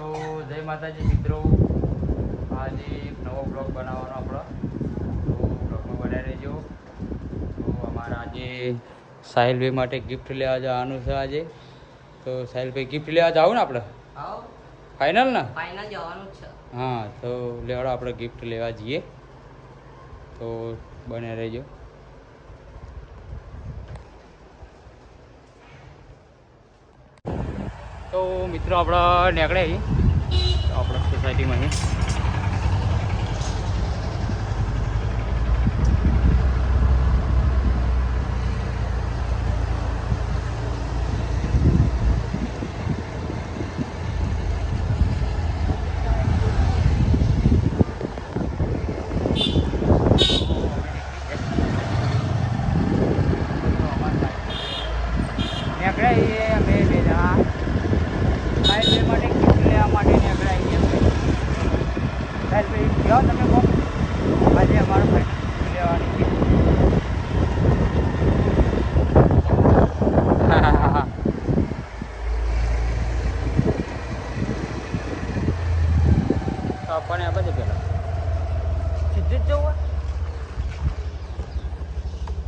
તો જય માતાજી મિત્રો, આજે એક નવો બ્લોગ બનાવવાનો આપણો, તો બ્લોગમાં બનાવી રહેજો. તો અમારા આજે સાહિલભાઈ માટે ગિફ્ટ લેવા જવાનું છે આજે. તો સાહિલભાઈ ગિફ્ટ લેવા જાવ ને આપણે? ફાઇનલ ને? ફાઇનલ જવાનું છે. હા, તો લેવાડો આપણે ગિફ્ટ લેવા જઈએ. તો બને રહેજો. તો મિત્રો આપણે નીકળ્યા આપણા સોસાયટીમાં નીકળ્યા અમે બે જણા સાહેબ માટે ગિફ્ટ લેવા માટે નીકળ્યા. સાહેબ કહો તમે કહો આજે અમારે ફાઇનલ લેવાની છે. તો આપણને આ બધે પેલા સીધું જ જવું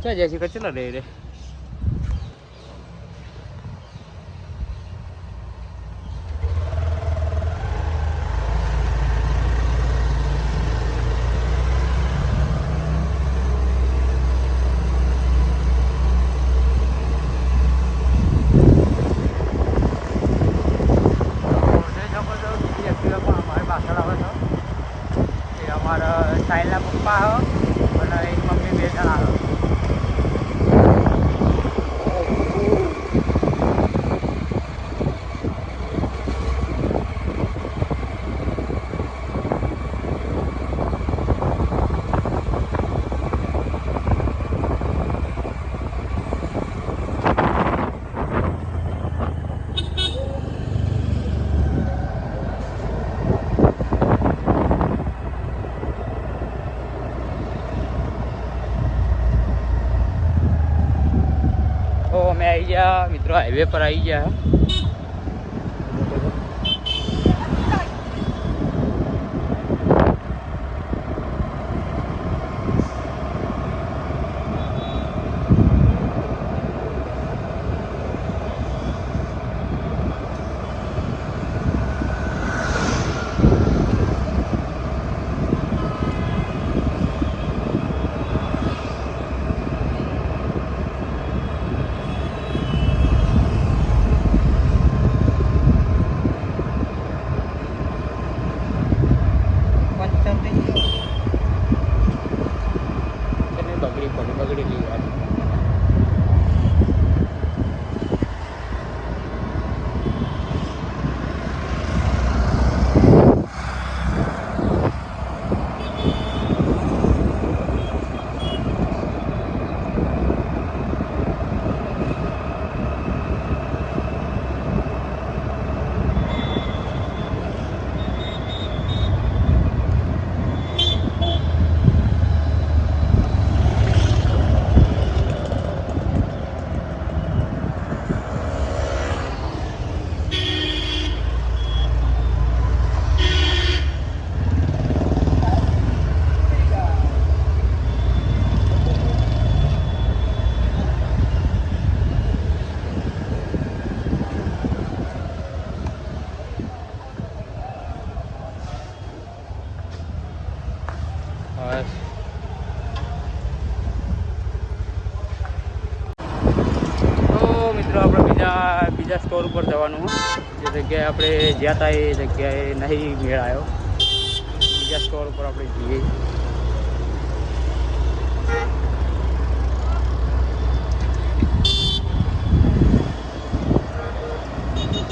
ક્યાં જાય છે? કેટલા રે રે અમારા સાહેલના પપ્પા હો અને એક મમ્મી બે જણા હો. તો અમે આવી ગયા મિત્રો, હાઈવે પર આવી ગયા. બગડેલી ગાડી. તો મિત્રો આપણે બીજા સ્ટોર ઉપર જવાનું. જે જગ્યાએ આપણે જ્યાં હતા એ જગ્યાએ નહીં મેળ આવ્યો. બીજા સ્ટોર ઉપર આપણે જઈએ.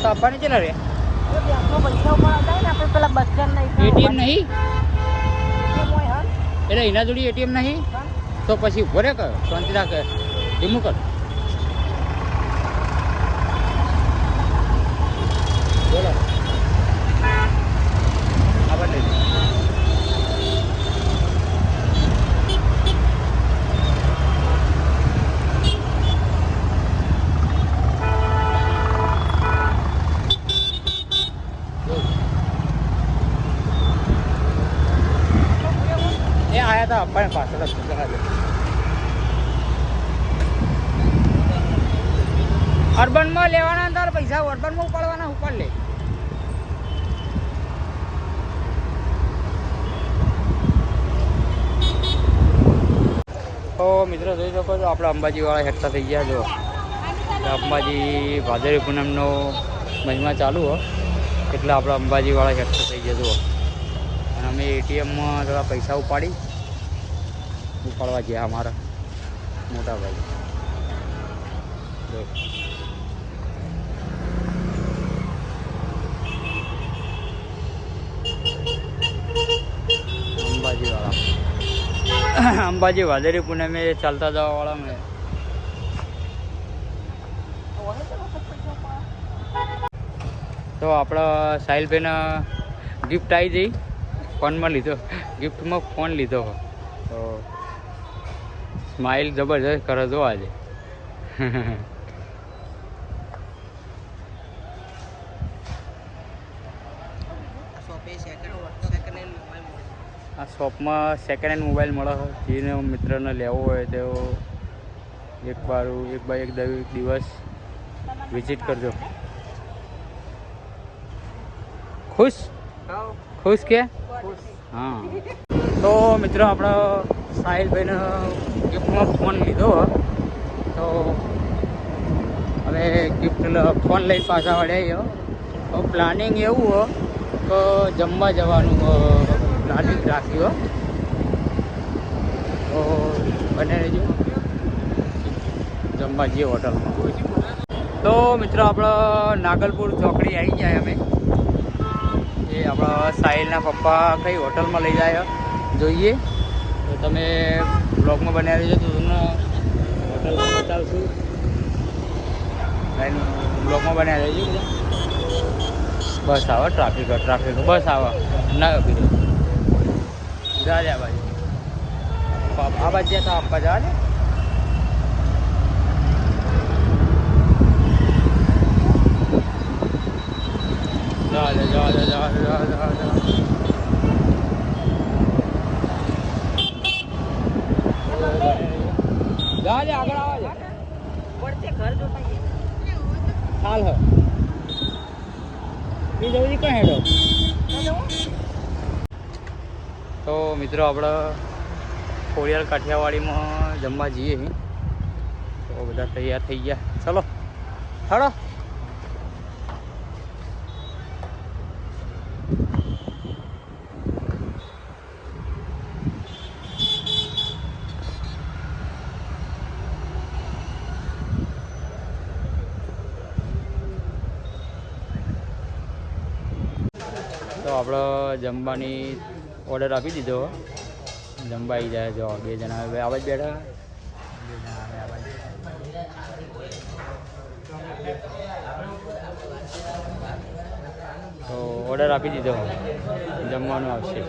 તો આપવાની ચલા રે એટીએમ નહીં એટલે એના જોડી એટીએમ નહીં તો પછી ઉભો રે કર શાંતિ રાખ ધીમું કર. બોલો આભાર લઈ લો. આવ્યા હતા પણ પાછળ જ જવા દે. અર્બનમાં લેવાના તાર પૈસા અર્બનમાં ઉપાડવાના ઉપાડ લે. તો મિત્રો જોઈ શકો છો આપણે અંબાજીવાળા હેઠતા થઈ ગયા. જો અંબાજી ભાદરવી પૂનમનો મહિમા ચાલુ હો એટલે આપણે અંબાજીવાળા હેઠતા થઈ ગયા. જુઓ અને અમે એટીએમમાં થોડા પૈસા ઉપાડવા ગયા અમારા મોટા ભાઈ. જો અંબાજીવાળા અંબાજી ભાદરવી પૂનમે ચાલતા જવાવાળા મેં તો આપણા સાહિલભાઈને ગિફ્ટ આવી જઈ ફોનમાં લીધો. ગિફ્ટમાં ફોન લીધો તો સ્માઇલ જબરજસ્ત કરે જો આજે. આ શોપમાં સેકન્ડ હેન્ડ મોબાઈલ મળે. જેને મિત્રને લેવો હોય તેઓ એક દિવસ વિઝિટ કરજો. ખુશ ખુશ કે હા. તો મિત્રો આપણો સાહિલભાઈને ગિફ્ટમાં ફોન લીધો તો હવે ગિફ્ટ ફોન લઈને પાછા વળ્યા. તો પ્લાનિંગ એવું હો કે જમવા જવાનું પ્લાનિંગ રાખ્યું તો બને રહેજો જમવા જઈએ હોટલમાં. તો મિત્રો આપણે નાગલપુર ચોકડી આવી જાય. અમે એ આપણા સાહિલના પપ્પા કઈ હોટલમાં લઈ જાય જોઈએ તો તમે બ્લોગમાં બનાવી રહેજો. તો તમને હોટલમાં બતાવશું. બ્લોગમાં બનાવી રહેજો. બસ આવે ટ્રાફિક બસ આવે ના ઉભી જા જા ભાઈ આ બાજુ તો આપવા જા ને. જા આગળ આવે છે ઘર જોતા હાલ હ જલ્દી કઈ હેડો. તો મિત્રો આપણે ખોડિયાર કાઠિયાવાડીમાં જમવા જઈએ. તો બધા તૈયાર થઈ ગયા. ચલો હાડો. તો આપણે જમવાની ઓર્ડર આપી દીધો. જમવા આવી જાય. જો 2 જણા હવે આવા જ બેઠા. 2 જણા હવે આવા તો ઓર્ડર આપી દીધો. જમવાનું આવશે.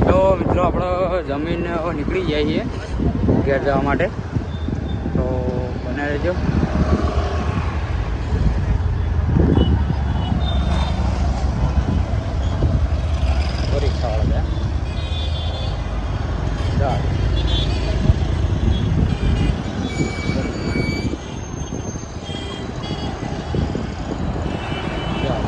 તો મિત્રો આપણે જમીન નીકળી જાય છીએ ઘેર જવા માટે. તો બનાવી રહેજો. રિક્ષાવાળા ચાલ ચાલ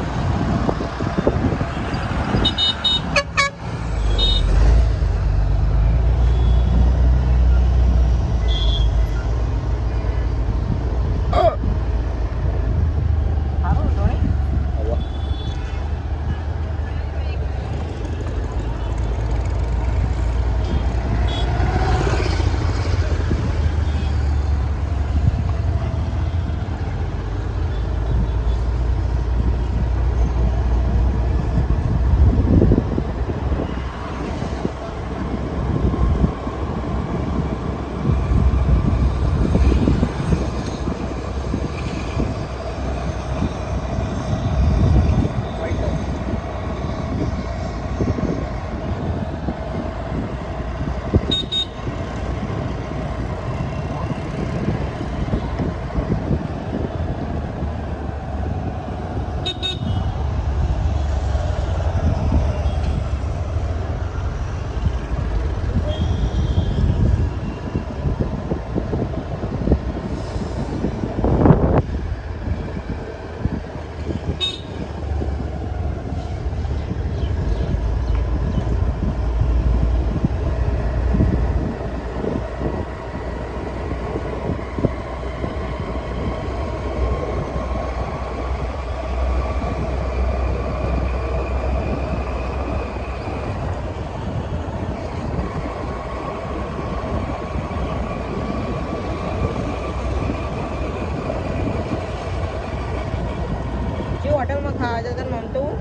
હોટલમાં ખાવા જતા મમતું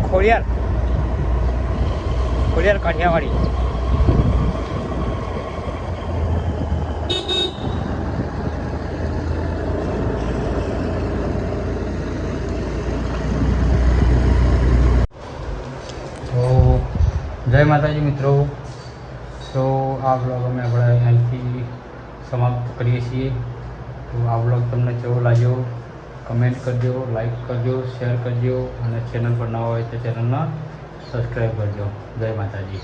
ખોડિયાર કાઠિયાવાડી. તો જય માતાજી મિત્રો. તો આ બ્લોગ અમે આપણે અહીંથી સમાપ્ત કરીએ છીએ. તો આ બ્લોગ તમને કેવો લાગ્યો કમેન્ટ કરજો, લાઈક કરજો, શેર કરજો અને ચેનલ પર નવા હોય તો ચેનલને સબસ્ક્રાઈબ કરજો. જય માતાજી.